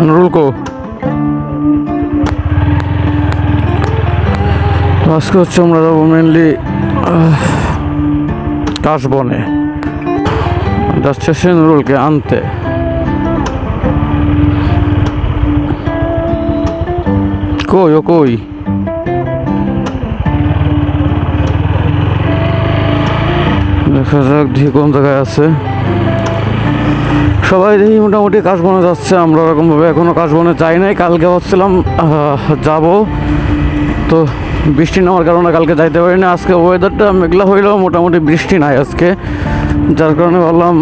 নুরুল কো আজকে হচ্ছে আমরা যাবো মেনলি কাশবনে, যাচ্ছে সে নুরুলকে আনতে। কই ও কই? দেখা যাক দেখি কোন জায়গায় আছে। সবাই দেখি মোটামুটি কাশবনে যাচ্ছে, আমরা ওরকমভাবে এখনও কাশবনে যাই নাই। কালকে ভাবছিলাম যাব, তো বৃষ্টি নামার কারণে কালকে যাইতে পারি না। আজকে ওয়েদারটা মেঘলা হইলেও মোটামুটি বৃষ্টি নাই আজকে, যার কারণে ভাবলাম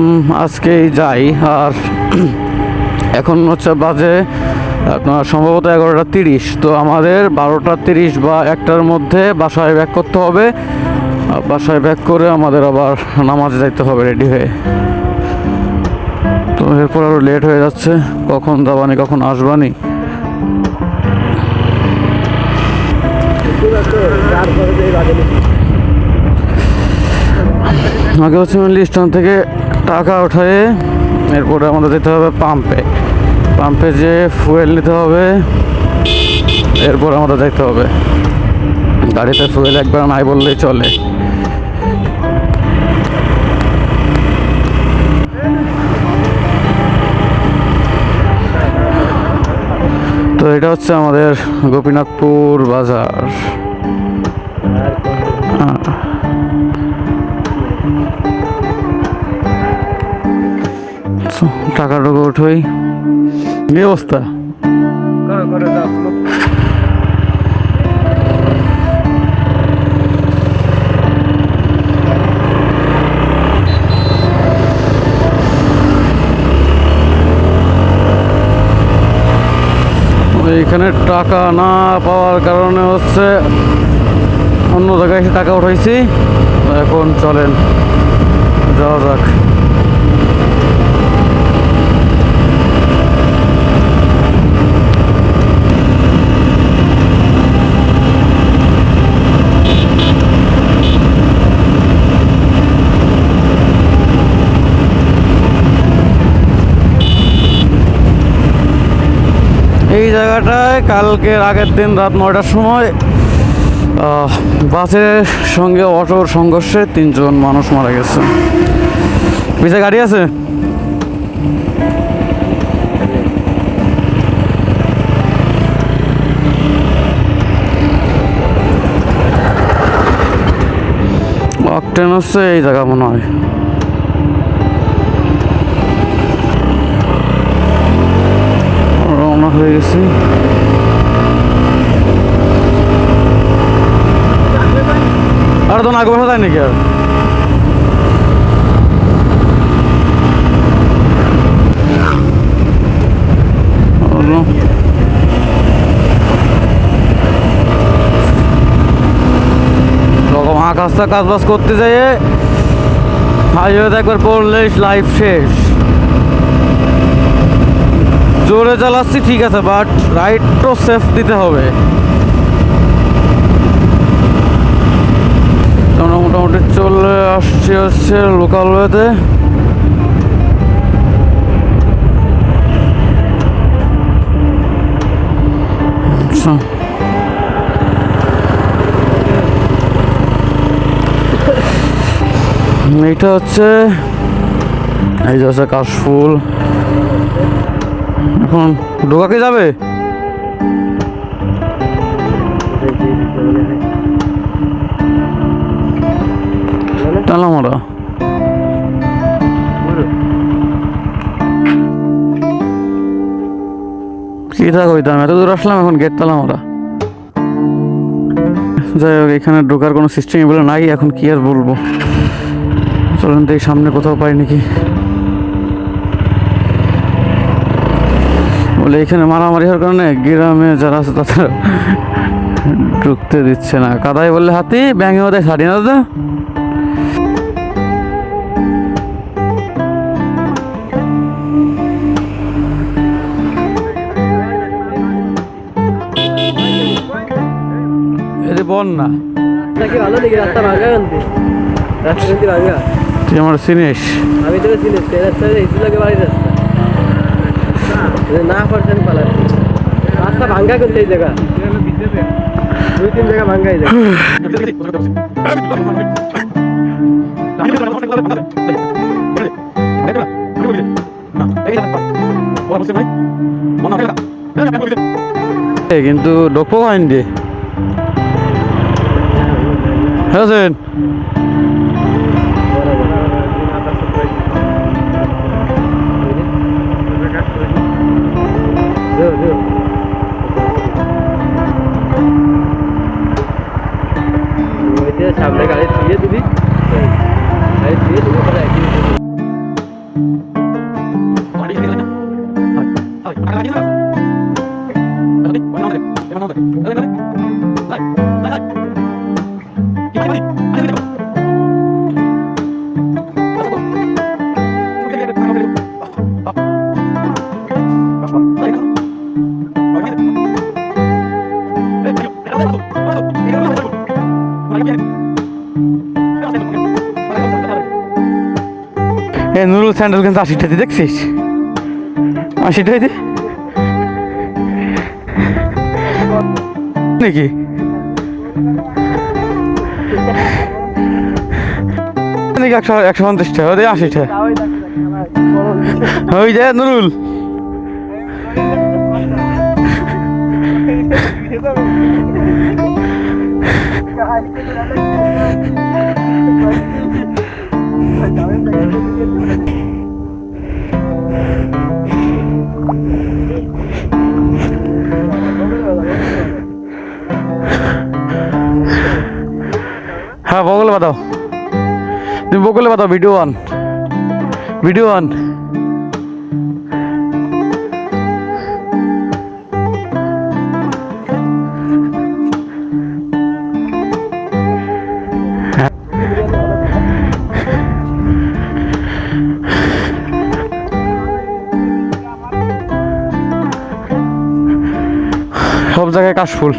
আজকেই যাই। আর এখন হচ্ছে বাজে আপনার সম্ভবত 11:30, তো আমাদের 12:30 বা 1টার মধ্যে বাসায় ব্যাক করতে হবে। বাসায় ব্যাক করে আমাদের আবার নামাজে যাইতে হবে রেডি হয়ে। তো এরপর আরও লেট হয়ে যাচ্ছে, কখন যাবানি কখন আসবানি। আগে হচ্ছে মেনলি স্ট্যান্ড থেকে টাকা উঠায়ে এরপরে আমাদের যেতে হবে পাম্পে। পাম্পে যে ফুয়েল নিতে হবে, এরপর আমাদের যেতে হবে। গাড়িতে ফুয়েল একবার নাই বললেই চলে। তো এটা হচ্ছে আমাদের গোপীনাথপুর বাজার। টাকা টাকা উঠোই, কি অবস্থা? এখানে টাকা না পাওয়ার কারণে হচ্ছে অন্য জায়গায় এসে টাকা উঠাইছি। এখন চলেন যাওয়া যাক। এই জায়গাটায় কালকের আগের দিন রাত 9টার সময় বাসের সঙ্গে অটোর সংঘর্ষে 3 জন মানুষ মারা গেছে। পিছে গাড়ি আছে? অকটেন হচ্ছে এই জায়গা মনে হয়। রওনা হয়ে গেছি। আর তো আগে বসা যায় নাকি? আর রকম আকাশটা কাজ বাজ করতে যাইয়ে হাইওয়েতে একবার পড়লে লাইফ শেষ। জোরে চালাচ্ছি ঠিক আছে, বাট রাইড তো সেফ দিতে হবে। আমরা মোটামুটি চলে আসছি হচ্ছে লোকাল ওয়েতে। আচ্ছা, এইটা হচ্ছে এই যে হচ্ছে কাশফুল। এখন ঢোকাকে যাবে? তালামারা কি থাক হইতাম, এত দূর আসলাম, এখন গেট তালামারা। যাই হোক, এখানে ঢোকার কোনো সিস্টেম বলে নাই। এখন কি আর বলবো, চলেন তো এই সামনে কোথাও পাই নাকি। বলে এখানে মারামারি হওয়ার কারণে গ্রামে যারা আছে তাদের ঢুকতে দিচ্ছে না। কাদাই বললে হাতি, ব্যাঙে ওদের ছাড়ি না দাদা। বন্যা ভালো লেগে রাস্তা ভাঙা তুই আমার চিনিস? আমি তোকে চিনিস, এই রাস্তায় এই লাগে বাড়ির রাস্তা। না পারছেন পালা রাস্তা ভাঙ্গা করতে এই জায়গা 2-3 জায়গা ভাঙ্গা এই কিন্তু ডক্টর আইন দিয়ে হ্যাঁ সামনে গাড়ি ছুঁয়ে দিবি গাড়ি ছুঁয়ে দিবি নুরুল স্যান্ডেল কিন্তু 80 টাকা দেখছিস 80 টাকা নাকি নাকি 150 টাকা ওদের 80 টাকা ওই যে নুরুল হ্যাঁ বগলে বাদাও তুমি বগলে বাদাও ভিডিও অন সব জায়গায় কাশফুল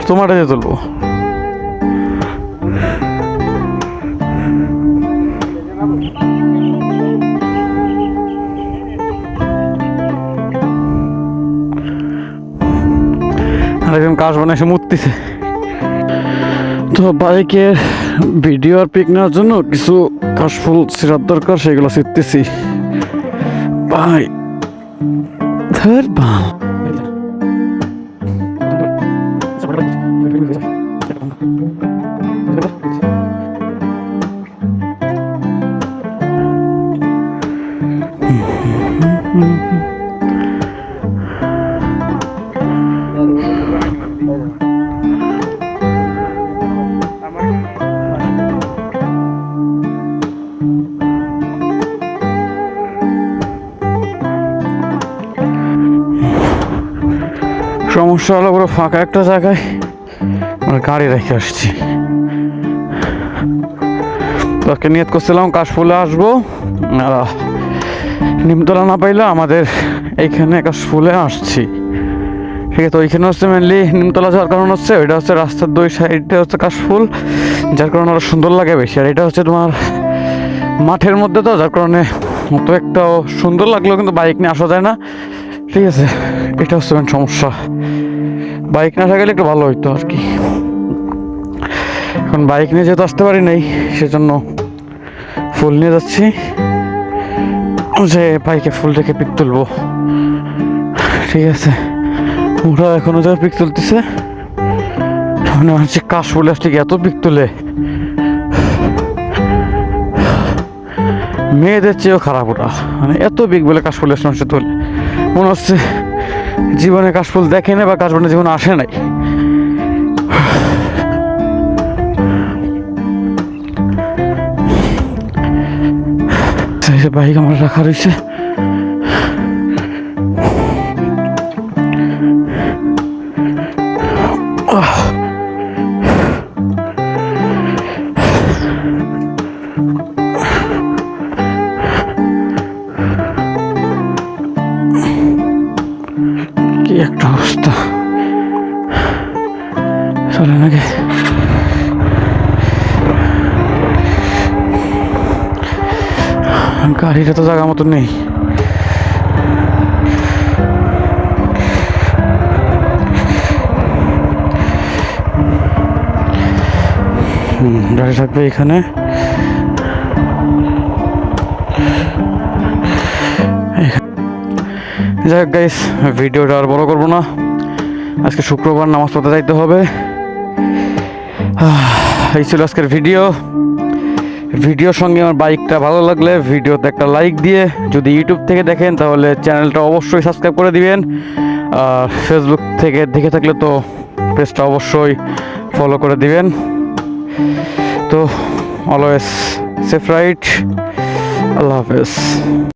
তোমারটা দিয়ে তুলবো একদম কাশ বানায় এসে মুততেছে তো বাইকের ভিডিও আর পিক নেওয়ার জন্য কিছু কাশফুল ছিঁড়ার দরকার সেগুলো ছিঁড়তেছি ভাই ধর বাল সমস্যা হলো পুরো ফাঁকা একটা জায়গায় আমরা গাড়ি রেখে আসছি তোকে নিয়ত করছিলাম কাশফুলে আসবো নিমতলা না পাইলে আমাদের এইখানে কাশফুলে আসছি ঠিক আছে। তো ওইখানে হচ্ছে মেনলি নিমতলা যাওয়ার কারণ হচ্ছে ওইটা হচ্ছে রাস্তার 2 সাইডে হচ্ছে কাশফুল যার কারণে ওরা সুন্দর লাগে বেশি, আর এটা হচ্ছে তোমার মাঠের মধ্যে তো যার কারণে অত একটা সুন্দর লাগলেও কিন্তু বাইক নিয়ে আসা যায় না ঠিক আছে। এটা হচ্ছে মেন সমস্যা, বাইক না আসা গেলে একটু ভালো হইতো আর কি। এখন বাইক নিয়ে যেহেতু আসতে পারি নাই সেজন্য ফুল নিয়ে যাচ্ছি যে বাইকে ফুল রেখে পিক তুলবো ঠিক আছে। ওরা এখনো যা পিক তুলতেছে মানে হচ্ছে কাশফুল আসলে এত পিক তুলে মেয়েদের চেয়েও খারাপ ওরা, মানে এত পিক বলে কাশফুল আসলে মানুষের তোলে মনে হচ্ছে জীবনে কাশফুল দেখে না বা কাশফুলের জীবনে আসে নাই। বাইক আমার রাখা রয়েছে নাকি গাড়িটা তো জায়গা মতো নেই। গাড়ি থাকবে এখানে। যাই হোক গাইস, ভিডিওটা আর বড় করবো না, আজকে শুক্রবার নামাজ পড়তে যাইতে হবে। এই ছিল আজকের ভিডিওর সঙ্গে আমার বাইকটা ভালো লাগলে ভিডিওতে একটা লাইক দিয়ে, যদি ইউটিউব থেকে দেখেন তাহলে চ্যানেলটা অবশ্যই সাবস্ক্রাইব করে দিবেন, আর ফেসবুক থেকে দেখে থাকলে তো পেজটা অবশ্যই ফলো করে দিবেন। তো অলওয়েজ সেফ রাইড, আল্লাহ হাফেজ।